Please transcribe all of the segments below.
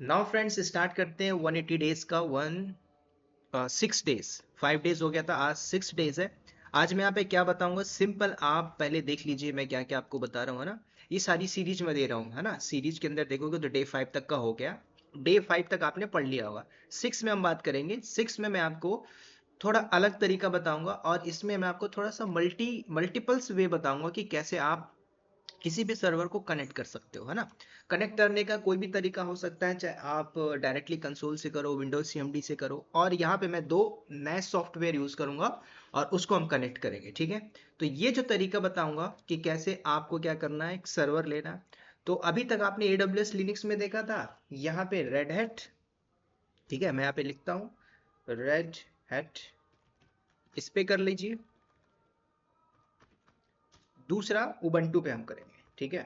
Now friends start करते हैं 180 days का 6 डेज। 5 डेज हो गया था, आज 6 डेज है। आज मैं यहाँ पे क्या बताऊंगा, सिंपल आप पहले देख लीजिए मैं क्या क्या आपको बता रहा हूँ, है ना। ये सारी सीरीज में दे रहा हूँ, है ना। सीरीज के अंदर देखोगे तो डे 5 तक का हो गया। डे 5 तक आपने पढ़ लिया होगा। 6 में हम बात करेंगे। 6 में मैं आपको थोड़ा अलग तरीका बताऊंगा, और इसमें मैं आपको थोड़ा सा मल्टीपल्स वे बताऊंगा कि कैसे आप किसी भी सर्वर को कनेक्ट कर सकते हो, है ना। कनेक्ट करने का कोई भी तरीका हो सकता है, चाहे आप डायरेक्टली कंसोल से करो, विंडोज सीएमडी से करो, और यहाँ पे मैं दो नए सॉफ्टवेयर यूज करूंगा और उसको हम कनेक्ट करेंगे, ठीक है। तो ये जो तरीका बताऊंगा कि कैसे आपको क्या करना है, एक सर्वर लेना है। तो अभी तक आपने AWS लिनक्स में देखा था, यहाँ पे रेड हैट, ठीक है। मैं यहाँ पे लिखता हूँ रेड हैट, इस पे कर लीजिए। दूसरा उबंटू पे हम करेंगे, ठीक है।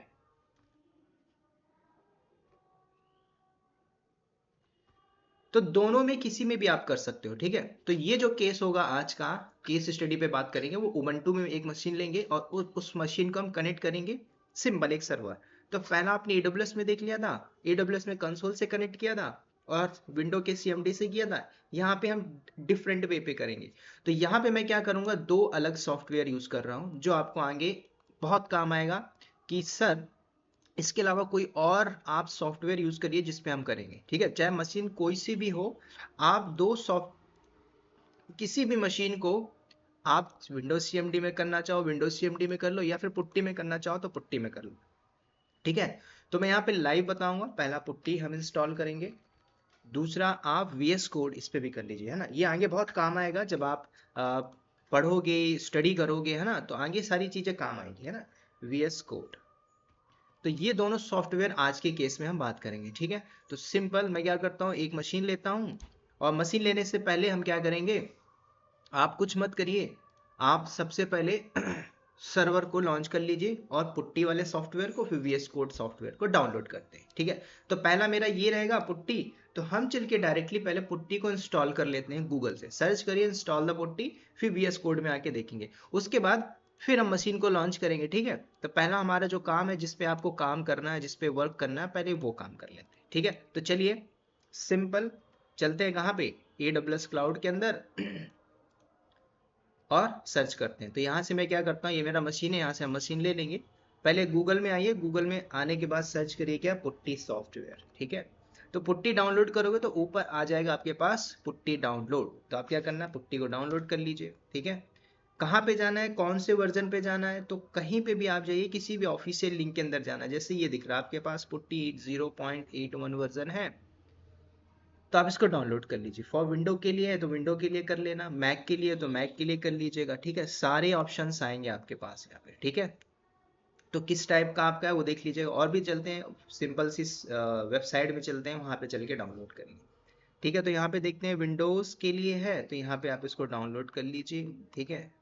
तो दोनों में किसी में भी आप कर सकते हो, ठीक है। तो ये जो केस होगा, आज का केस स्टडी पे बात करेंगे, वो उबंटू में एक मशीन लेंगे और उस मशीन को हम कनेक्ट करेंगे, सिंपल एक सर्वर। तो पहला आपने AWS में देख लिया था, AWS में कंसोल से कनेक्ट किया था और विंडो के CMD से किया था। यहाँ पे हम डिफरेंट वे पे करेंगे। तो यहाँ पे मैं क्या करूंगा, दो अलग सॉफ्टवेयर यूज कर रहा हूँ जो आपको आगे बहुत काम आएगा कि सर इसके अलावा कोई और आप सॉफ्टवेयर यूज करिए जिसपे हम करेंगे, ठीक है। चाहे मशीन कोई सी भी हो, आप दो सॉफ्ट किसी भी मशीन को आप विंडोज सीएमडी में करना चाहो विंडोज सीएमडी में कर लो, या फिर पुट्टी में करना चाहो तो पुट्टी में कर लो, ठीक है। तो मैं यहाँ पे लाइव बताऊंगा, पहला पुट्टी हम इंस्टॉल करेंगे। दूसरा आप VS कोड इस पे भी कर लीजिए, है ना। ये आगे बहुत काम आएगा जब आप पढ़ोगे, स्टडी करोगे, है ना। तो आगे सारी चीजें काम आएंगी, है ना। VS code. तो ये दोनों सॉफ्टवेयर आज के केस में हम बात करेंगे, ठीक है। तो सिंपल मैं क्या करता हूँ, एक मशीन लेता हूँ, और मशीन लेने से पहले हम क्या करेंगे, आप कुछ मत करिए। आप सबसे पहले सर्वर को लॉन्च कर लीजिए और पुट्टी वाले सॉफ्टवेयर को, फिर VS कोड सॉफ्टवेयर को डाउनलोड करते हैं, ठीक है। तो पहला मेरा ये रहेगा पुट्टी। तो हम चल के डायरेक्टली पहले पुट्टी को इंस्टॉल कर लेते हैं, गूगल से सर्च करिए इंस्टॉल द पुट्टी, फिर VS कोड में आके देखेंगे। उसके बाद फिर हम मशीन को लॉन्च करेंगे, ठीक है। तो पहला हमारा जो काम है, जिसपे आपको काम करना है, जिसपे वर्क करना है, पहले वो काम कर लेते हैं, ठीक है। तो चलिए सिंपल चलते हैं कहाँ पे, AWS क्लाउड के अंदर और सर्च करते हैं। तो यहाँ से मैं क्या करता हूँ, ये मेरा मशीन है, यहाँ से हम मशीन ले लेंगे। पहले गूगल में आइए, गूगल में आने के बाद सर्च करिए क्या, पुट्टी सॉफ्टवेयर, ठीक है। तो पुट्टी डाउनलोड करोगे तो ऊपर आ जाएगा आपके पास पुट्टी डाउनलोड। तो आप क्या करना है, पुट्टी को डाउनलोड कर लीजिए, ठीक है। कहाँ पे जाना है, कौन से वर्जन पे जाना है, तो कहीं पे भी आप जाइए, किसी भी ऑफिशियल लिंक के अंदर जाना है। जैसे ये दिख रहा है आपके पास पुट्टी 0.81 वर्जन है, तो आप इसको डाउनलोड कर लीजिए। फॉर विंडो के लिए है तो विंडो के लिए कर लेना, मैक के लिए तो मैक के लिए कर लीजिएगा, ठीक है। सारे ऑप्शंस आएंगे आपके पास यहाँ पे, ठीक है। तो किस टाइप का आपका है वो देख लीजिएगा। और भी चलते हैं, सिंपल सी वेबसाइट में चलते हैं, वहाँ पे चल के डाउनलोड करेंगे, ठीक है। तो यहाँ पे देखते हैं विंडोज़ के लिए है, तो यहाँ पे आप इसको डाउनलोड कर लीजिए, ठीक है।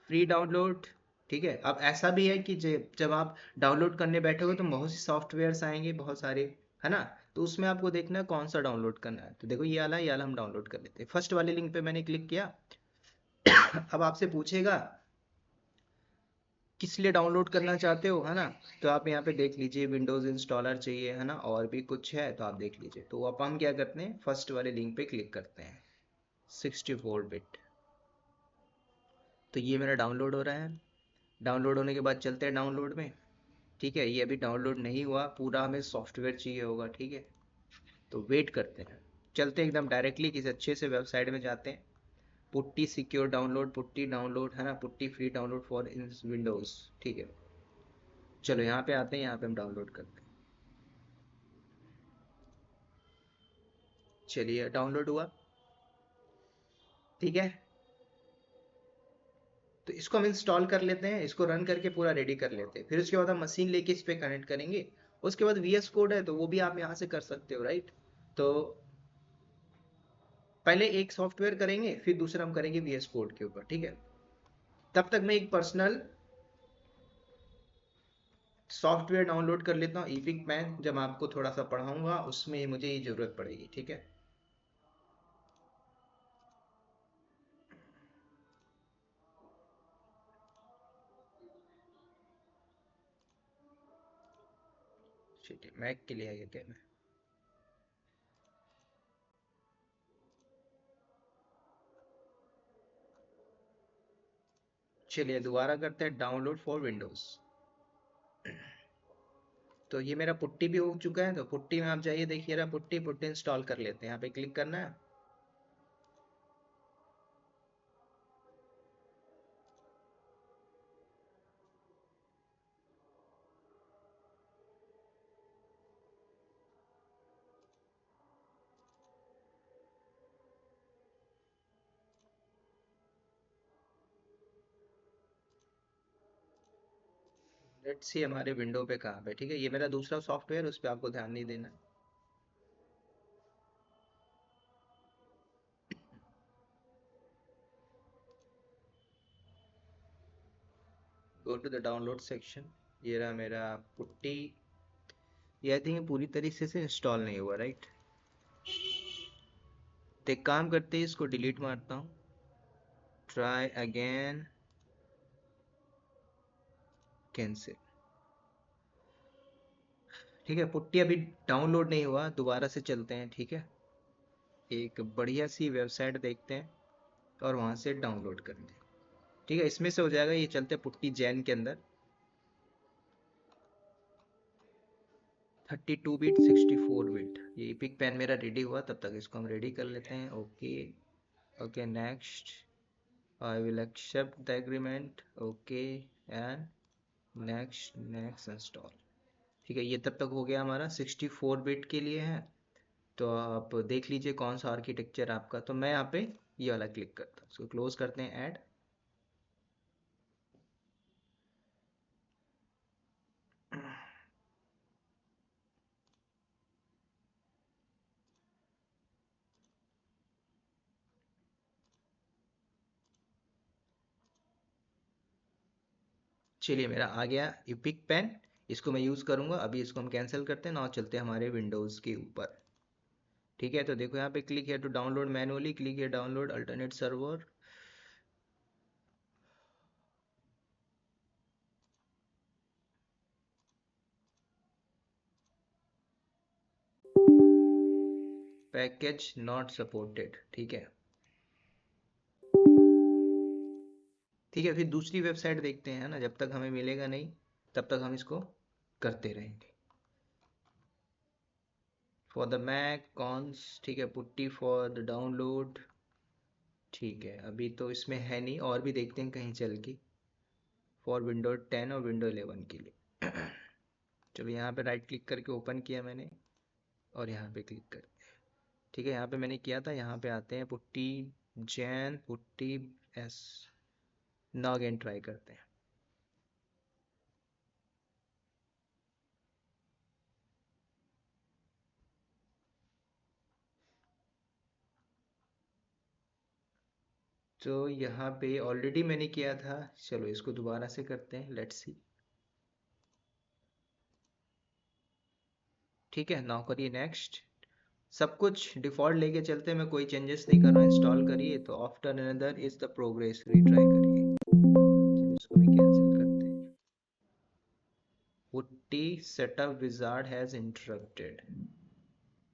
फ्री डाउनलोड, ठीक है। अब ऐसा भी है कि जब आप डाउनलोड करने बैठोगे तो बहुत सी सॉफ्टवेयर्स आएंगे, बहुत सारे, है ना। तो उसमें आपको देखना है कौन सा डाउनलोड करना है। तो देखो ये वाला हम डाउनलोड कर लेते हैं। फर्स्ट वाले लिंक पे मैंने क्लिक किया। अब आपसे पूछेगा किस लिए डाउनलोड करना चाहते हो, है ना। तो आप यहाँ पे देख लीजिए, विंडोज इंस्टॉलर चाहिए, है ना, और भी कुछ है तो आप देख लीजिए। तो अब हम क्या करते हैं, फर्स्ट वाले लिंक पे क्लिक करते हैं, 64 बिट। तो ये मेरा डाउनलोड हो रहा है। डाउनलोड होने के बाद चलते हैं डाउनलोड में, ठीक है। ये अभी डाउनलोड नहीं हुआ पूरा, हमें सॉफ्टवेयर चाहिए होगा, ठीक है। तो वेट करते हैं, चलते हैं एकदम डायरेक्टली किसी अच्छे से वेबसाइट में जाते हैं। Putty secure download, putty download, है ना, putty free download for in Windows, ठीक है। चलो यहाँ पे आते हैं, यहाँ पे हम डाउनलोड करते हैं। चलिए डाउनलोड हुआ, ठीक है। तो इसको हम इंस्टॉल कर लेते हैं, इसको रन करके पूरा रेडी कर लेते हैं। फिर उसके बाद हम मशीन लेके इस पे कनेक्ट करेंगे। उसके बाद VS कोड है तो वो भी आप यहाँ से कर सकते हो, राइट। तो पहले एक सॉफ्टवेयर करेंगे, फिर दूसरा हम करेंगे VS कोड के ऊपर, ठीक है। तब तक मैं एक पर्सनल सॉफ्टवेयर डाउनलोड कर लेता हूँ, ईपिक मैन, जब आपको थोड़ा सा पढ़ाऊंगा उसमें मुझे ये जरूरत पड़ेगी, ठीक है। ठीक है, मैक के लिए है ये क्या है? चलिए दोबारा करते हैं डाउनलोड फॉर विंडोज। तो ये मेरा पुट्टी भी हो चुका है, तो पुट्टी में आप जाइए, देखिए रहा पुट्टी पुट्टी इंस्टॉल कर लेते हैं। यहाँ पे क्लिक करना है। लेट्स सी हमारे विंडो पे कहाँ पे, ठीक है, ये मेरा दूसरा सॉफ्टवेयर, उस पर आपको ध्यान नहीं देना। Go to the download section. ये रहा मेरा पुट्टी। ये आई थिंक पूरी तरीके से इंस्टॉल नहीं हुआ, राइट। तो एक काम करते हैं, इसको डिलीट मारता हूँ। Try again, cancel. ठीक है, पुट्टी अभी डाउनलोड नहीं हुआ, दोबारा से चलते हैं, ठीक है। एक बढ़िया सी वेबसाइट देखते हैं और वहाँ से डाउनलोड करते हैं, ठीक है। इसमें से हो जाएगा। ये चलते हैं पुट्टी जैन के अंदर। 32 बिट 64 बिट, ये इपिक पेन मेरा रेडी हुआ, तब तक इसको हम रेडी कर लेते हैं। Okay okay, next. I will accept the agreement. Okay and next next install. ठीक है, ये तब तक हो गया हमारा। 64 बिट के लिए है, तो आप देख लीजिए कौन सा आर्किटेक्चर आपका। तो मैं यहाँ पे ये वाला क्लिक करता हूँ, इसको क्लोज करते हैं, ऐड। चलिए मेरा आ गया इपिक पेन, इसको मैं यूज़ करूँगा। अभी इसको हम कैंसिल करते हैं ना, और चलते हैं हमारे विंडोज़ के ऊपर। ठीक है, तो देखो यहाँ पे क्लिक है टू डाउनलोड मैनुअली, क्लिक है download alternate server. Package not supported, ठीक है। ठीक है, फिर दूसरी वेबसाइट देखते हैं ना, जब तक हमें मिलेगा नहीं तब तक हम इसको करते रहेंगे। फॉर द मैक कॉन्स, ठीक है, पुट्टी फॉर द डाउनलोड। ठीक है, अभी तो इसमें है नहीं, और भी देखते हैं कहीं चल के। फॉर विंडो 10 और विंडो 11 के लिए। चलो यहाँ पे राइट क्लिक करके ओपन किया मैंने, और यहाँ पे क्लिक कर। ठीक है, यहाँ पे मैंने किया था, यहाँ पे आते हैं putty Jain putty S. Now again try करते हैं। तो यहाँ पे ऑलरेडी मैंने किया था, चलो इसको दोबारा से करते हैं, लेट्स सी। ठीक है, नाउ करिए नेक्स्ट। सब कुछ डिफॉल्ट लेके चलते हैं, मैं कोई चेंजेस नहीं कर रहा हूँ। इंस्टॉल करिए, तो after another is the progress, retry करिए। चलो इसको भी कैंसिल करते हैं। Putty setup wizard has interrupted.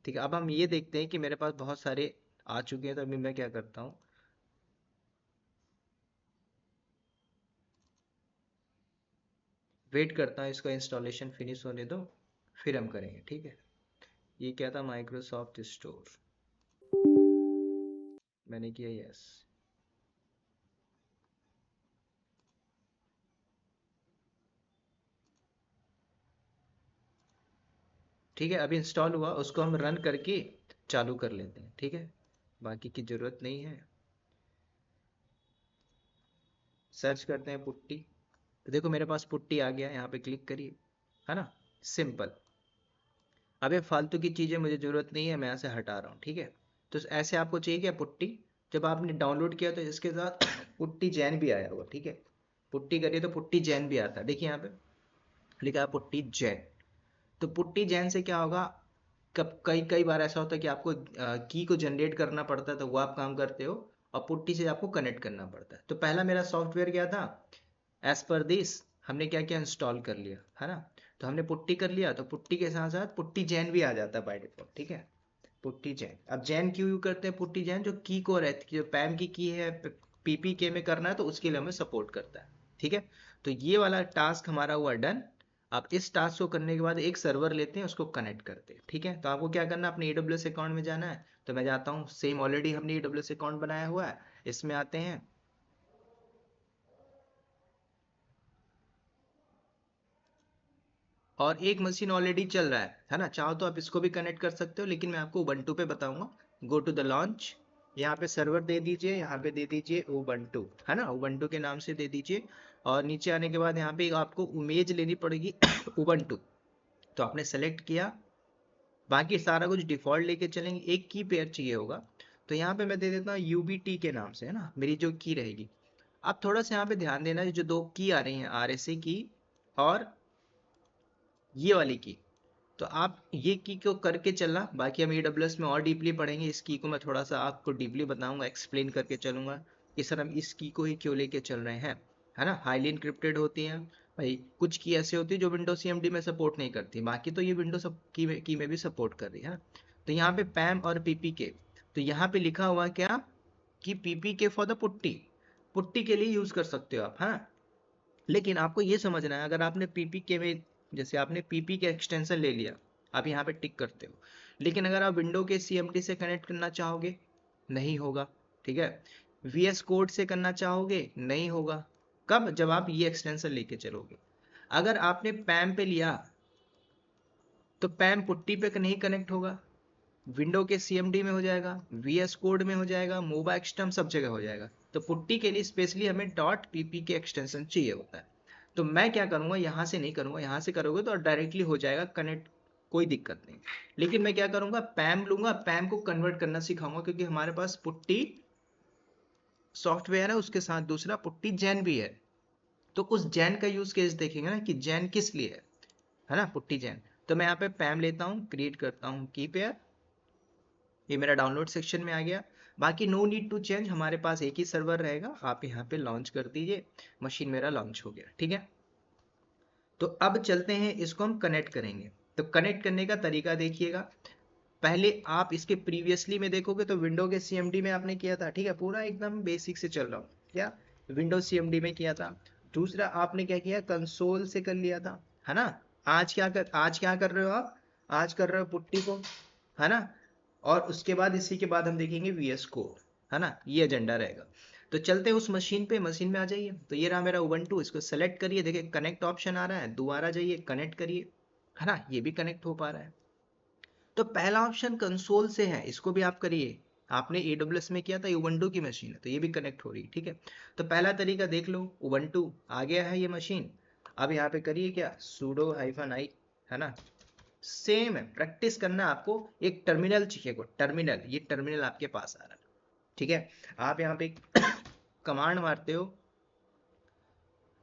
ठीक है, अब हम ये देखते हैं कि मेरे पास बहुत सारे आ चुके हैं, तो अभी मैं क्या करता हूँ, वेट करता हूँ, इसका इंस्टॉलेशन फिनिश होने दो, फिर हम करेंगे, ठीक है। ये क्या था, माइक्रोसॉफ्ट स्टोर, मैंने किया यस। ठीक है, अभी इंस्टॉल हुआ, उसको हम रन करके चालू कर लेते हैं, ठीक है, बाकी की ज़रूरत नहीं है। सर्च करते हैं पुट्टी, तो देखो मेरे पास पुट्टी आ गया, यहाँ पे क्लिक करिए, है ना, सिंपल। अब ये फालतू की चीज़ें मुझे ज़रूरत नहीं है, मैं यहाँ से हटा रहा हूँ, ठीक है। तो ऐसे आपको चाहिए क्या पुट्टी, जब आपने डाउनलोड किया तो इसके साथ पुट्टी जैन भी आया हुआ, ठीक है। पुट्टी करिए तो पुट्टी जैन भी आता है, देखिए यहाँ पे लिखा है पुट्टी जैन। तो पुट्टी जैन से क्या होगा, कब कई कई बार ऐसा होता है कि आपको की को जनरेट करना पड़ता है, तो वो आप काम करते हो, और पुट्टी से आपको कनेक्ट करना पड़ता है। तो पहला मेरा सॉफ्टवेयर क्या था, एज पर दिस हमने क्या क्या इंस्टॉल कर लिया, है ना। तो हमने पुट्टी कर लिया, तो पुट्टी के साथ साथ पुट्टी जैन भी आ जाता है बाय डिफॉल्ट, ठीक है। पुट्टी जैन, अब जैन क्यों यूज करते हैं, पुट्टी जैन जो की को रहती है, जो पैम की है, PPK में करना है तो उसके लिए हमें सपोर्ट करता है। ठीक है, तो ये वाला टास्क हमारा हुआ डन। अब इस टास्क को करने के बाद एक सर्वर लेते हैं, उसको कनेक्ट करते हैं। ठीक है, तो आपको क्या करना है, अपने AWS अकाउंट में जाना है। तो मैं जाता हूँ, सेम ऑलरेडी हमने AWS अकाउंट बनाया हुआ है, इसमें आते हैं। और एक मशीन ऑलरेडी चल रहा है ना, चाहो तो आप इसको भी कनेक्ट कर सकते हो, लेकिन मैं आपको उबंटू पे बताऊंगा। गो टू द लॉन्च, यहाँ पे सर्वर दे दीजिए, यहाँ पे दे दीजिए उबंटू, है ना, उबंटू के नाम से दे दीजिए। और नीचे आने के बाद यहाँ पे आपको इमेज लेनी पड़ेगी उबंटू, तो आपने सेलेक्ट किया। बाकी सारा कुछ डिफॉल्ट लेके चलेंगे, एक की पेयर चाहिए होगा। तो यहाँ पे मैं दे देता हूँ UBT के नाम से, है ना, मेरी जो की रहेगी। अब थोड़ा सा यहाँ पे ध्यान देना, जो दो की आ रही हैं, RSA की और ये वाली की, तो आप ये की को करके चलना। बाकी हम AWS में और डीपली पढ़ेंगे, इस की को मैं थोड़ा सा आपको डीपली बताऊंगा, एक्सप्लेन करके चलूंगा कि सर हम इस की को ही क्यों लेके चल रहे हैं, है ना। हाईली इंक्रिप्टेड होती हैं भाई, कुछ की ऐसे होती है जो विंडो CMD में सपोर्ट नहीं करती, बाकी तो ये विंडो सब की में भी सपोर्ट कर रही है ना। तो यहाँ पे पैम और PPK, तो यहाँ पे लिखा हुआ क्या कि PPK for the putty, putty के लिए यूज कर सकते हो आप, हाँ। लेकिन आपको ये समझना है, अगर आपने PPK में, जैसे आपने PP के एक्सटेंशन ले लिया, आप यहाँ पे टिक करते हो, लेकिन अगर आप विंडो के CMD से कनेक्ट करना चाहोगे, नहीं होगा। ठीक है, VS कोड से करना चाहोगे, नहीं होगा। कब, जब आप ये एक्सटेंशन लेके चलोगे। अगर आपने पैम पे लिया तो पैम पुट्टी पे नहीं कनेक्ट होगा, विंडो के CMD में हो जाएगा, VS कोड में हो जाएगा, मोबा एक्सटर्म सब जगह हो जाएगा। तो पुट्टी के लिए स्पेशली हमें .pp के एक्सटेंशन चाहिए होता है। तो मैं क्या करूंगा, यहाँ से नहीं करूंगा, यहाँ से करोगे तो डायरेक्टली हो जाएगा कनेक्ट, कोई दिक्कत नहीं। लेकिन मैं क्या करूंगा, पैम लूंगा, पैम को कन्वर्ट करना सिखाऊंगा, क्योंकि हमारे पास पुट्टी सॉफ्टवेयर है, उसके साथ दूसरा पुट्टी जैन भी है। तो उस जैन का यूज केस देखेंगे ना कि जैन किस लिए है ना, पुट्टी जैन। तो मैं यहाँ पे पैम लेता हूँ, क्रिएट करता हूँ की पेयर, ये मेरा डाउनलोड सेक्शन में आ गया। बाकी नो नीड टू चेंज, हमारे पास एक ही सर्वर रहेगा, आप यहाँ पे लॉन्च कर दीजिए, मशीन मेरा लॉन्च हो गया। ठीक है, तो अब चलते हैं, इसको हम कनेक्ट करेंगे। तो कनेक्ट करने का तरीका देखिएगा, पहले आप इसके प्रीवियसली में देखोगे तो विंडो के CMD में आपने किया था। ठीक है, पूरा एकदम बेसिक से चल रहा हूँ, क्या विंडो CMD में किया था। दूसरा आपने क्या किया, कंसोल से कर लिया था, है ना। आज क्या कर रहे हो आप, आज कर रहे हो पुट्टी को, है ना। और उसके बाद इसी के बाद हम देखेंगे VS कोड, है ना, ये एजेंडा रहेगा। तो चलते हैं उस मशीन पे, मशीन में आ जाइए। तो ये रहा मेरा उबंटू, इसको सेलेक्ट करिए, देखिए कनेक्ट ऑप्शन आ रहा है, दोबारा जाइए कनेक्ट करिए, है ना, ये भी कनेक्ट हो पा रहा है। तो पहला ऑप्शन कंसोल से है, इसको भी आप करिए। आपने AWS में किया था, उबंटू की मशीन है तो ये भी कनेक्ट हो रही है। ठीक है, तो पहला तरीका देख लो, उबंटू आ गया है ये मशीन। अब यहाँ पे करिए क्या, sudo -i, है ना। सेम है, प्रैक्टिस करना है आपको। एक टर्मिनल चाहिए को, टर्मिनल, ये टर्मिनल आपके पास आ रहा है। ठीक है, आप यहाँ पे कमांड मारते हो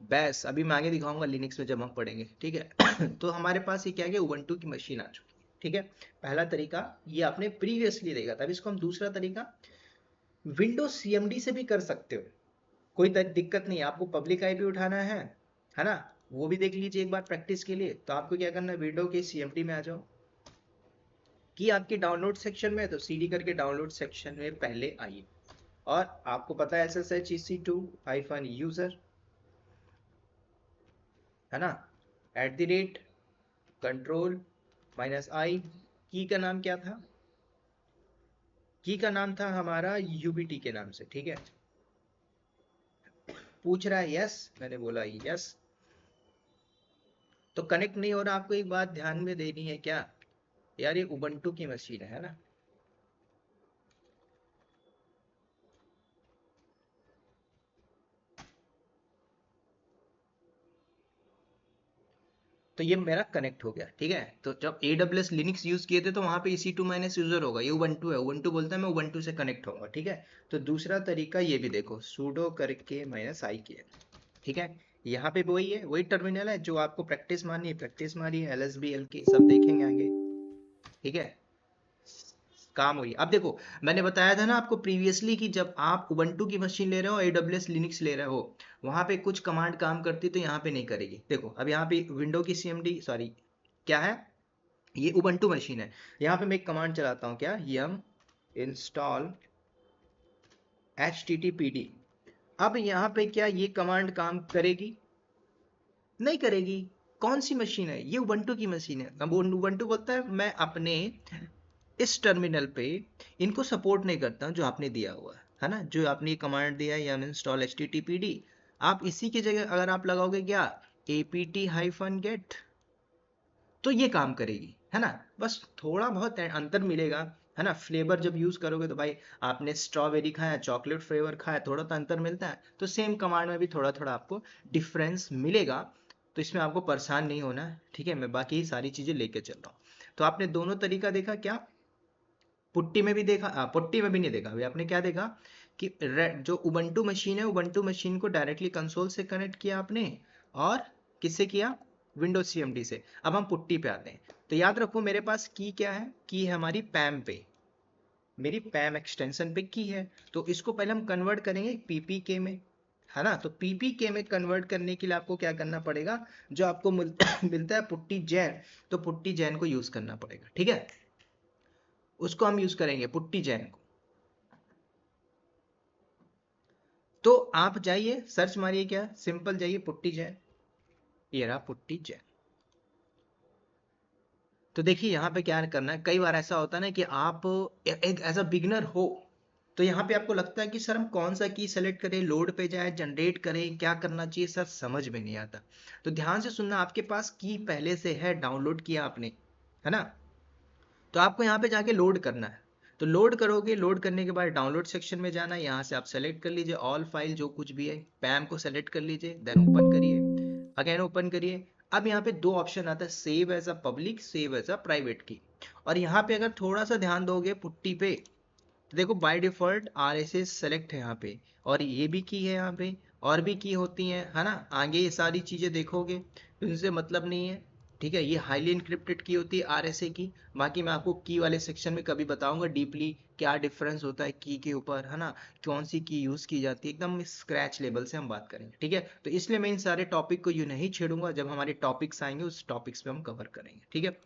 बैस, अभी मैं आगे दिखाऊंगा लिनक्स में जब हम पढ़ेंगे। ठीक है तो हमारे पास ये क्या है, उबंटू की मशीन आ चुकी है। ठीक है, पहला तरीका ये आपने प्रीवियसली देखा था। अब इसको हम दूसरा तरीका विंडो CMD से भी कर सकते हो, कोई दिक्कत नहीं। आपको पब्लिक IP उठाना है ना, वो भी देख लीजिए एक बार प्रैक्टिस के लिए। तो आपको क्या करना है, विंडो के CMD में आ जाओ, कि आपके डाउनलोड सेक्शन में, तो CD करके डाउनलोड सेक्शन में पहले आइए। और आपको पता है SSH EC2 -user, है ना, @control -i, की का नाम क्या था, की का नाम था हमारा UBT के नाम से। ठीक है, पूछ रहा है यस, मैंने बोला यस। तो कनेक्ट नहीं हो रहा, आपको एक बात ध्यान में देनी है क्या यार, ये उबंटू की मशीन है ना। तो ये मेरा कनेक्ट हो गया। ठीक है, तो जब AWS लिनक्स यूज किए थे तो वहां पे EC2 -user होगा, ये उबंटू है, उबंटू बोलता है मैं उबंटू से कनेक्ट होगा। ठीक है, तो दूसरा तरीका ये भी देखो, sudo करके -i किया। ठीक है, यहाँ पे वही है, वही टर्मिनल है जो आपको प्रैक्टिस मारनी है, प्रैक्टिस मारिए, LSB LK सब देखेंगे आगे। ठीक है, काम हुई। अब देखो, मैंने बताया था ना आपको प्रीवियसली कि जब आप उबंटू की मशीन ले रहे हो, AWS लिनक्स ले रहे हो, वहां पे कुछ कमांड काम करती तो यहाँ पे नहीं करेगी। देखो अब यहाँ पे विंडो की CMD, सॉरी क्या है, ये उबंटू मशीन है। यहाँ पे मैं एक कमांड चलाता हूँ, क्या, yum install httpd, अब यहाँ पे क्या ये कमांड काम करेगी? नहीं करेगी। कौन सी मशीन है ये? उबंटू की मशीन है। अब उबंटू बोलता है मैं अपने इस टर्मिनल पे इनको सपोर्ट नहीं करता जो आपने दिया हुआ है ना, जो आपने कमांड दिया है yum install httpd, आप इसी की जगह अगर आप लगाओगे क्या apt-get, तो ये काम करेगी, है ना। बस थोड़ा बहुत अंतर मिलेगा, है ना। फ्लेवर जब यूज करोगे तो भाई आपने स्ट्रॉबेरी खाया, चॉकलेट फ्लेवर खाया, थोड़ा तो अंतर मिलता है, तो सेम कमांड में भी थोड़ा थोड़ा आपको डिफरेंस मिलेगा। तो इसमें आपको परेशान नहीं होना है, ठीक है। मैं बाकी सारी चीजें लेके चल रहा हूँ। तो आपने दोनों तरीका देखा क्या? पुट्टी में भी देखा, पुट्टी में भी नहीं देखा, अभी आपने क्या देखा कि जो उबंटू मशीन है, उबंटू मशीन को डायरेक्टली कंसोल से कनेक्ट किया आपने, और किससे किया? विंडोज सीएमडी से। अब हम पुट्टी पे आते हैं। तो याद रखो मेरे पास की क्या है? की है हमारी पैम पे, मेरी पैम एक्सटेंशन पे की है। तो इसको पहले हम कन्वर्ट करेंगे पीपीके में, है ना। तो पीपीके में कन्वर्ट करने के लिए आपको क्या करना पड़ेगा? जो आपको मिलता है पुट्टी जैन, तो पुट्टी जैन को यूज करना पड़ेगा, ठीक है। उसको हम यूज करेंगे पुट्टी जैन को। तो आप जाइए सर्च मारिए, क्या सिंपल जाइए पुट्टी जैन, ये रहा पुट्टी जैन। तो देखिए यहाँ पे क्या करना है, कई बार ऐसा होता है ना कि आप एक एज अ बिगनर हो, तो यहाँ पे आपको लगता है कि सर हम कौन सा की सेलेक्ट करें, लोड पे जाए, जनरेट करें, क्या करना चाहिए सर, समझ में नहीं आता। तो ध्यान से सुनना, आपके पास की पहले से है, डाउनलोड किया आपने, है ना। तो आपको यहाँ पे जाके लोड करना है। तो लोड करोगे, लोड करने के बाद डाउनलोड सेक्शन में जाना है, यहाँ से आप सेलेक्ट कर लीजिए ऑल फाइल जो कुछ भी है, पैम को सेलेक्ट कर लीजिए, देन ओपन करिए, अगेन ओपन करिए। अब यहाँ पे दो ऑप्शन आता है, save as a public, save as a private की। और यहाँ पे अगर थोड़ा सा ध्यान दोगे पुट्टी पे, तो देखो बाय डिफॉल्ट RSS सेलेक्ट है यहाँ पे, और ये भी की है यहाँ पे, और भी की होती हैं, है ना। आगे ये सारी चीजें देखोगे तो इनसे मतलब नहीं है, ठीक है। ये हाईली इंक्रिप्टेड की होती है RSA की। बाकी मैं आपको की वाले सेक्शन में कभी बताऊंगा डीपली क्या डिफरेंस होता है की के ऊपर, है ना, कौन सी की यूज की जाती है, एकदम स्क्रैच लेवल से हम बात करेंगे, ठीक है। तो इसलिए मैं इन सारे टॉपिक को यूं नहीं छेड़ूंगा, जब हमारे टॉपिक्स आएंगे उस टॉपिक्स पे हम कवर करेंगे, ठीक है।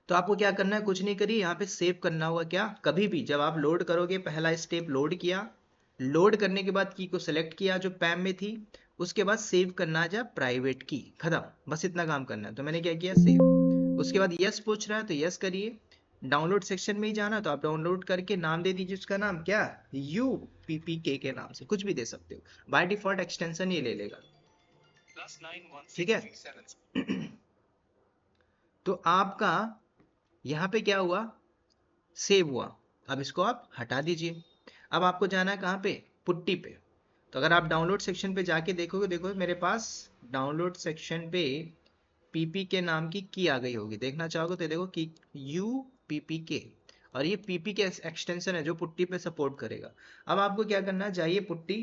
तो आपको क्या करना है, कुछ नहीं करिए, यहाँ पे सेव करना होगा। क्या? कभी भी जब आप लोड करोगे, पहला स्टेप लोड किया, लोड करने के बाद की को सिलेक्ट किया जो पैम में थी, उसके बाद सेव करना है जा प्राइवेट की, खत्म, बस इतना काम करना है। तो मैंने क्या किया, सेव। उसके बाद यस पूछ रहा है तो यस करिए। डाउनलोड सेक्शन में ही जाना, तो आप डाउनलोड करके नाम दे दीजिए उसका नाम, क्या, यू पीपीके के नाम से कुछ भी दे सकते हो, बाय डिफॉल्ट एक्सटेंशन ये ले लेगा, ठीक है। तो आपका यहाँ पे क्या हुआ, सेव हुआ। अब इसको आप हटा दीजिए। अब आपको जाना है कहाँ पे, पुट्टी पे। तो अगर आप डाउनलोड सेक्शन पे जाके देखोगे, देखो मेरे पास डाउनलोड सेक्शन पे पीपी के नाम की आ गई होगी, देखना चाहोगे तो देखो कि यू पीपी के, और ये पीपी के एक्सटेंशन है जो पुट्टी पे सपोर्ट करेगा। अब आपको क्या करना है, जाइए पुट्टी,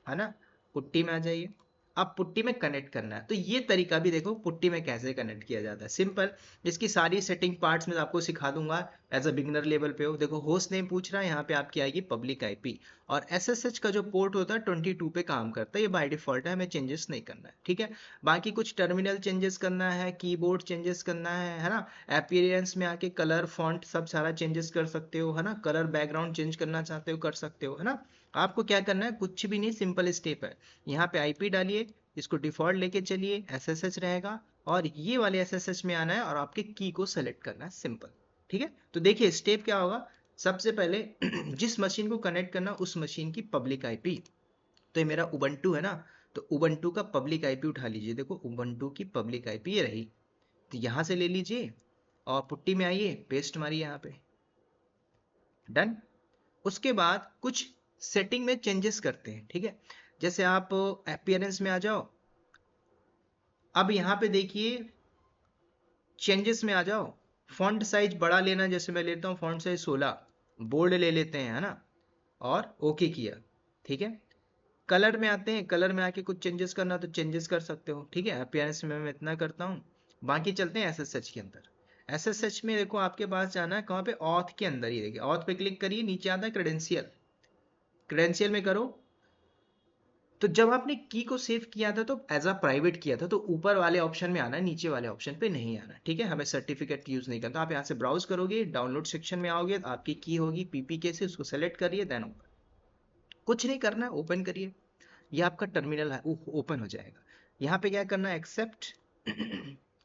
है ना, पुट्टी में आ जाइए। अब पुट्टी में कनेक्ट करना है, तो ये तरीका भी देखो पुट्टी में कैसे कनेक्ट किया जाता है, सिंपल। इसकी सारी सेटिंग पार्ट्स में आपको सिखा दूंगा एज अ बिगनर लेवल पे हो। देखो होस्ट नेम पूछ रहा है, यहाँ पे आपकी आएगी पब्लिक आईपी, और SSH का जो पोर्ट होता है 22 पे काम करता है, ये बाय डिफॉल्ट है, हमें चेंजेस नहीं करना है, ठीक है। बाकी कुछ टर्मिनल चेंजेस करना है, कीबोर्ड चेंजेस करना है ना, अपीयरेंस में आके कलर फॉन्ट सब सारा चेंजेस कर सकते हो, है ना, कलर बैकग्राउंड चेंज करना चाहते हो कर सकते हो, है ना। आपको क्या करना है, कुछ भी नहीं, सिंपल स्टेप है। यहाँ पे आईपी डालिए, इसको डिफॉल्ट लेके चलिए, SSH रहेगा, और ये वाले SSH में आना है, और आपके की को सेलेक्ट करना है, सिंपल, ठीक है। तो देखिए स्टेप क्या होगा, सबसे पहले जिस मशीन को कनेक्ट करना उस मशीन की पब्लिक आईपी, तो ये मेरा उबंटू है ना, तो उबंटू का पब्लिक आईपी उठा लीजिए, देखो उबंटू की पब्लिक आईपी ये रही, तो यहाँ से ले लीजिए, और पुट्टी में आइए, पेस्ट मारिए यहाँ पे, डन। उसके बाद कुछ सेटिंग में चेंजेस करते हैं, ठीक है। जैसे आप अपीयरेंस में आ जाओ, अब यहाँ पे देखिए चेंजेस में आ जाओ, फॉन्ट साइज बड़ा लेना, जैसे मैं लेता हूँ फॉन्ट साइज 16, बोल्ड ले लेते हैं, है ना, और ओके किया, ठीक है। कलर में आते हैं, कलर में आके कुछ चेंजेस करना तो चेंजेस कर सकते हो, ठीक है। अपीयरेंस में मैं इतना करता हूँ। बाकी चलते हैं SSH के अंदर। SSH में देखो आपके पास जाना है कहाँ पे, ऑथ के अंदर ही, देखिए ऑथ पे क्लिक करिए, नीचे आता है क्रेडेंशियल, क्रेडेंशियल में करो। तो जब आपने की को सेव किया था तो एज अ प्राइवेट किया था, तो ऊपर वाले ऑप्शन में आना है, नीचे वाले ऑप्शन पे नहीं आना, ठीक है। हमें सर्टिफिकेट यूज नहीं करना। आप यहाँ से ब्राउज करोगे, डाउनलोड सेक्शन में आओगे, आपकी की होगी पीपीके से, उसको सेलेक्ट करिए, देन कुछ नहीं करना है, ओपन करिए, ये आपका टर्मिनल है, ओपन हो जाएगा। यहाँ पे क्या करना है, एक्सेप्ट।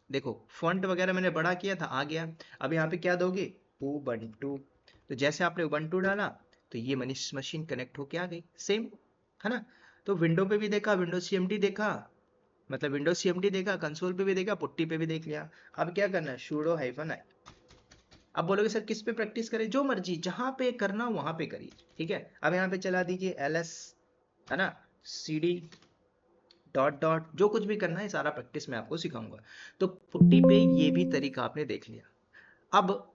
देखो फॉन्ट वगैरह मैंने बड़ा किया था, आ गया। अब यहाँ पे क्या दोगे, उबंटू। तो जैसे आपने उबंटू डाला तो ये मनीष मशीन कनेक्ट होके आ गई, सेम है ना। तो विंडो पे भी देखा, विंडो सीएमडी देखा, मतलब विंडो सीएमडी देखा, कंसोल पे भी देखा, पुट्टी पे भी देख लिया। अब क्या करना है, sudo -i। अब बोलोगे सर किस पे प्रैक्टिस करें, जो मर्जी, जहां पे करना वहां पे करिए, ठीक है। अब यहाँ पे चला दीजिए ls, है ना, cd डॉट डॉट, जो कुछ भी करना है सारा प्रैक्टिस मैं आपको सिखाऊंगा। तो पुट्टी पे ये भी तरीका आपने देख लिया। अब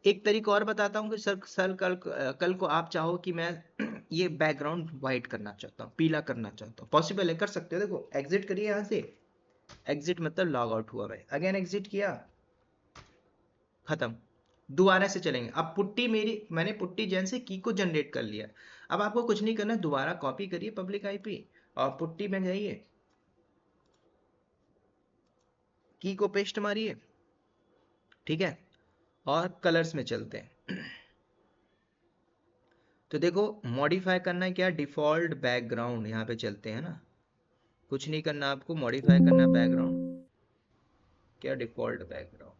एक तरीका और बताता हूँ कि सर कल को आप चाहो कि मैं ये बैकग्राउंड वाइट करना चाहता हूँ, पीला करना चाहता हूँ, पॉसिबल है, कर सकते हो। देखो एग्जिट करिए यहाँ से, एग्जिट मतलब लॉग आउट हुआ मैं, अगेन एग्जिट किया, खत्म। दोबारा से चलेंगे। अब पुट्टी मेरी, मैंने पुट्टी जैन से की को जनरेट कर लिया। अब आपको कुछ नहीं करना, दोबारा कॉपी करिए पब्लिक आईपी और पुट्टी में जाइए, की को पेस्ट मारिए, ठीक है, और कलर्स में चलते हैं। तो देखो मॉडिफाई करना है क्या, डिफॉल्ट बैकग्राउंड, यहाँ पे चलते हैं ना, कुछ नहीं करना आपको, मॉडिफाई करना बैकग्राउंड, क्या डिफॉल्ट बैकग्राउंड,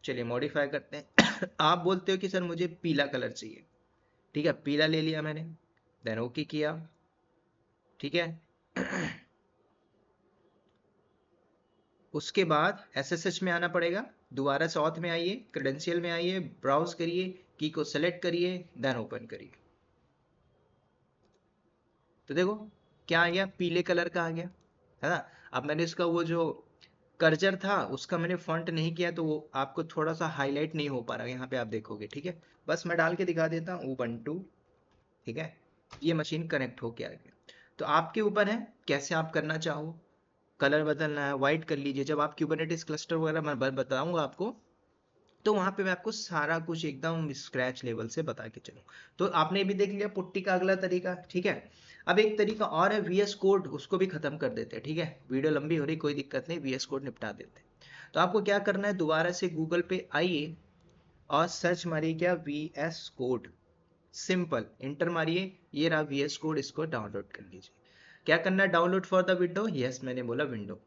चलिए मॉडिफाई करते हैं। आप बोलते हो कि सर मुझे पीला कलर चाहिए, ठीक है, पीला ले लिया मैंने, देन ओके किया, ठीक है। उसके बाद एसएसएच में आना पड़ेगा, दोबारा से ऑथ में आइए, क्रेडेंशियल में आइए, ब्राउज करिए, की को सेलेक्ट करिए, देन ओपन करिए। तो देखो क्या आ गया, पीले कलर का आ गया, है ना। अब मैंने इसका वो जो कर्जर था उसका मैंने फॉन्ट नहीं किया, तो वो आपको थोड़ा सा हाईलाइट नहीं हो पा रहा है, यहाँ पे आप देखोगे, ठीक है। बस मैं डाल के दिखा देता हूँ उबंटू, ठीक है, ये मशीन कनेक्ट होके आ गया। तो आपके ऊपर है कैसे आप करना चाहो, कलर बदलना है वाइट कर लीजिए। जब आप क्यूबरनेटिस क्लस्टर वगैरह मैं बताऊंगा आपको, तो वहां पे मैं आपको सारा कुछ एकदम स्क्रैच लेवल से बता के चलूँ। तो आपने भी देख लिया पुट्टी का अगला तरीका, ठीक है। अब एक तरीका और है वीएस कोड, उसको भी खत्म कर देते हैं, ठीक है, वीडियो लंबी हो रही कोई दिक्कत नहीं, वीएस कोड निपटा देते हैं। तो आपको क्या करना है, दोबारा से गूगल पे आइए और सर्च मारिए क्या, वीएस कोड, सिंपल इंटर मारिए, ये रहा वीएस कोड, इसको डाउनलोड कर लीजिए। क्या करना है, download for the window, yes मैंने बोला विंडो।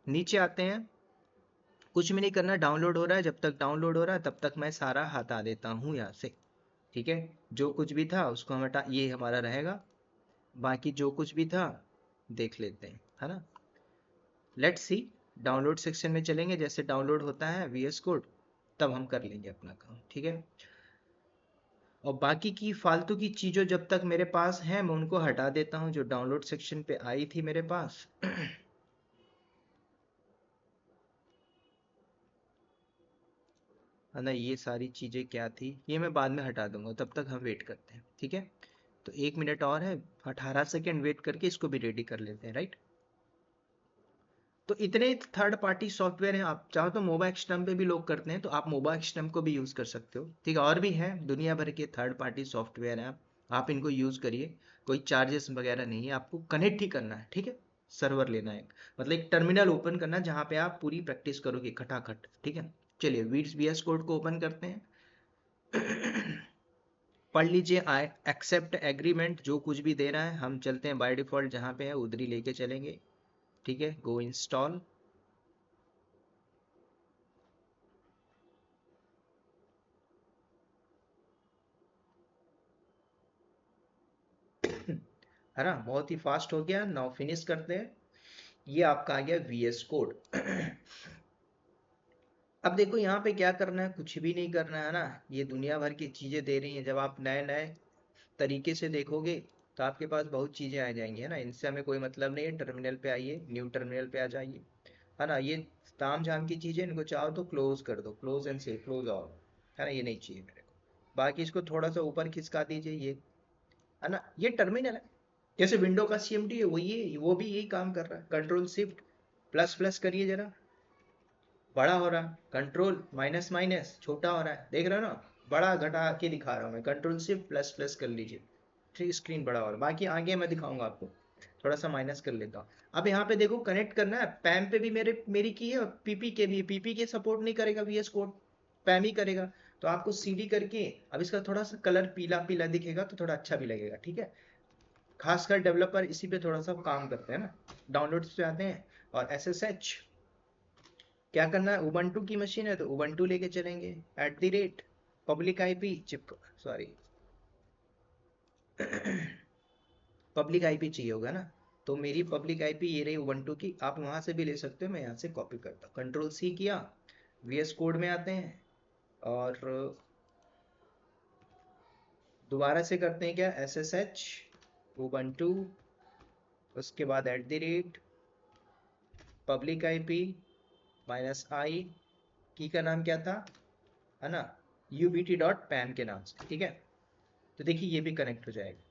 नीचे आते हैं, कुछ भी नहीं करना, डाउनलोड हो रहा है, जब तक डाउनलोड हो रहा है तब तक मैं सारा हटा देता हूँ यहाँ से, ठीक है। जो कुछ भी था उसको हम हटा, ये हमारा रहेगा, बाकी जो कुछ भी था देख लेते हैं, है ना। लेट्स सी, डाउनलोड सेक्शन में चलेंगे, जैसे डाउनलोड होता है वीएस कोड तब हम कर लेंगे अपना काम, ठीक है। और बाकी की फालतू की चीज़ों जब तक मेरे पास है मैं उनको हटा देता हूँ, जो डाउनलोड सेक्शन पे आई थी मेरे पास। है ना, ये सारी चीज़ें क्या थी ये मैं बाद में हटा दूंगा, तब तक हम वेट करते हैं, ठीक है। तो 1 मिनट और है, 18 सेकेंड वेट करके इसको भी रेडी कर लेते हैं, राइट। तो इतने थर्ड पार्टी सॉफ्टवेयर हैं, आप चाहो तो मोबा एक्सटर्म पे भी लोग करते हैं, तो आप मोबा एक्सटर्म को भी यूज़ कर सकते हो, ठीक है। और भी है दुनिया भर के थर्ड पार्टी सॉफ्टवेयर हैं, आप इनको यूज़ करिए, कोई चार्जेस वगैरह नहीं है, आपको कनेक्ट ही करना है, ठीक है। सर्वर लेना है, मतलब एक टर्मिनल ओपन करना जहाँ पे आप पूरी प्रैक्टिस करोगे खटाखट, ठीक है। चलिए वीएस कोड को ओपन करते हैं। पढ़ लीजिए, आई एक्सेप्ट एग्रीमेंट, जो कुछ भी दे रहा है हम चलते हैं बाय डिफॉल्ट जहाँ पे है उधर ही लेके चलेंगे, ठीक है। गो इंस्टॉल, है ना, बहुत ही फास्ट हो गया। नाउ फिनिश करते हैं, ये आपका आ गया वीएस कोड। अब देखो यहाँ पे क्या करना है, कुछ भी नहीं करना है ना, ये दुनिया भर की चीजें दे रही हैं, जब आप नए नए तरीके से देखोगे तो आपके पास बहुत चीजें आ जाएंगी, है ना, इनसे हमें कोई मतलब नहीं है। टर्मिनल पे आइए, न्यू टर्मिनल पे आ जाइए, है ना। ये ताम झाम की चीजें, इनको चाहो तो क्लोज कर दो, close and save, close all, है ना, ये नहीं चाहिए मेरे को। बाकी इसको थोड़ा सा ऊपर खिसका दीजिए, ये है ना, ये टर्मिनल है, जैसे विंडो का सीएमडी है वो, ये वो भी यही काम कर रहा है। कंट्रोल शिफ्ट प्लस प्लस करिए जरा, बड़ा हो रहा है, कंट्रोल माइनस माइनस छोटा हो रहा है, देख रहे हो ना, बड़ा घटा के दिखा रहा हूँ मैं, कंट्रोल शिफ्ट प्लस प्लस कर लीजिए, ठीक, स्क्रीन बड़ा हो रहा है। बाकी आगे मैं दिखाऊंगा आपको, थोड़ा सा माइनस कर लेता हूँ। अब यहाँ पे देखो कनेक्ट करना है, पैम पे भी मेरी की है, और पीपी के भी, पीपी के सपोर्ट नहीं करेगा वीएस कोड, पैम ही करेगा। तो आपको CD करके अब इसका थोड़ा सा कलर पीला पीला दिखेगा तो थोड़ा अच्छा भी लगेगा, ठीक है। खासकर डेवलपर इसी पे थोड़ा सा काम करते हैं ना। डाउनलोड्स पे आते हैं और SSH क्या करना है, उबंटू की मशीन है तो उबंटू लेके चलेंगे, public IP chip, sorry public IP चाहिए होगा ना। तो मेरी पब्लिक आईपी ये रही उबंटू की, आप वहां से भी ले सकते हो, मैं यहाँ से कॉपी करता हूँ, Ctrl+C किया, VS कोड में आते हैं और दोबारा से करते हैं क्या, SSH उबंटू, उसके बाद पब्लिक आईपी -i, की का नाम क्या था, है ना, ubt.pan के नाम से, ठीक है। तो देखिए ये भी कनेक्ट हो जाएगा,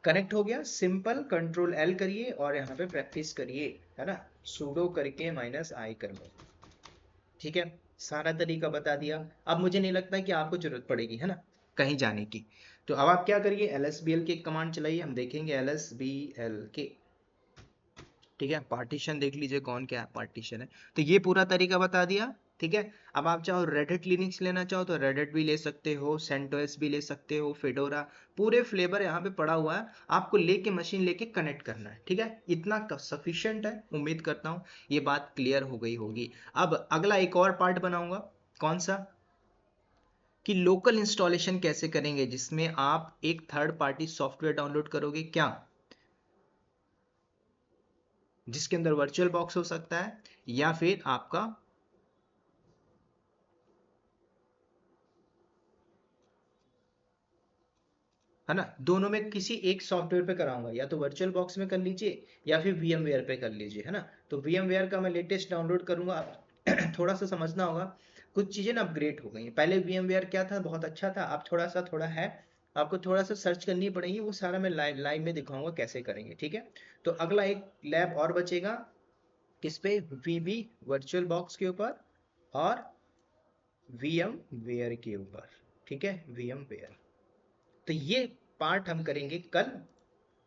कनेक्ट हो गया, सिंपल Ctrl+L करिए और यहाँ पे प्रैक्टिस करिए, है ना, sudo करके -i कर लो, ठीक है। सारा तरीका बता दिया, अब मुझे नहीं लगता कि आपको जरूरत पड़ेगी, है ना, कहीं जाने की। तो अब आप क्या करिए, lsbl के कमांड चलाइए, हम देखेंगे lsbl के, ठीक है। पार्टीशन देख लीजिए कौन क्या पार्टीशन है, तो ये पूरा तरीका बता दिया, ठीक है। अब आप चाहो रेडिट लिनक्स लेना चाहो तो रेडिट भी ले सकते हो, सेंटोस भी ले सकते हो, फेडोरा, पूरे फ्लेवर यहाँ पे पड़ा हुआ है, आपको लेके मशीन लेके कनेक्ट करना है, ठीक है। इतना सफिशिएंट है, उम्मीद करता हूँ ये बात क्लियर हो गई होगी। अब अगला एक और पार्ट बनाऊंगा, कौन सा, कि लोकल इंस्टॉलेशन कैसे करेंगे, जिसमें आप एक थर्ड पार्टी सॉफ्टवेयर डाउनलोड करोगे क्या, जिसके अंदर वर्चुअल बॉक्स हो सकता है या फिर आपका, है ना, दोनों में किसी एक सॉफ्टवेयर पे कराऊंगा, या तो वर्चुअल बॉक्स में कर लीजिए या फिर VMware पे कर लीजिए, है ना। तो VMware का मैं लेटेस्ट डाउनलोड करूंगा, आप थोड़ा सा समझना होगा, कुछ चीजें ना अपग्रेड हो गई हैं, पहले VMware क्या था, बहुत अच्छा था, अब थोड़ा है, आपको थोड़ा सा सर्च करनी पड़ेगी, वो सारा मैं लाइव में दिखाऊंगा कैसे करेंगे, ठीक है। तो अगला एक लैब और बचेगा, किस पे, VB वर्चुअल बॉक्स के ऊपर और VMware के ऊपर, ठीक है, VMware। तो ये पार्ट हम करेंगे कल,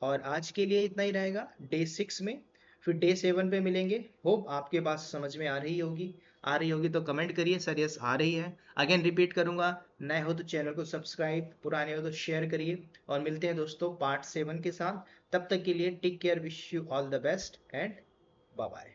और आज के लिए इतना ही रहेगा डे 6 में, फिर डे 7 पे मिलेंगे। होप आपके पास समझ में आ रही होगी तो कमेंट करिए सर यस आ रही है। अगेन रिपीट करूंगा, नए हो तो चैनल को सब्सक्राइब, पुराने हो तो शेयर करिए, और मिलते हैं दोस्तों पार्ट 7 के साथ। तब तक के लिए take care, wish you all the best and bye bye.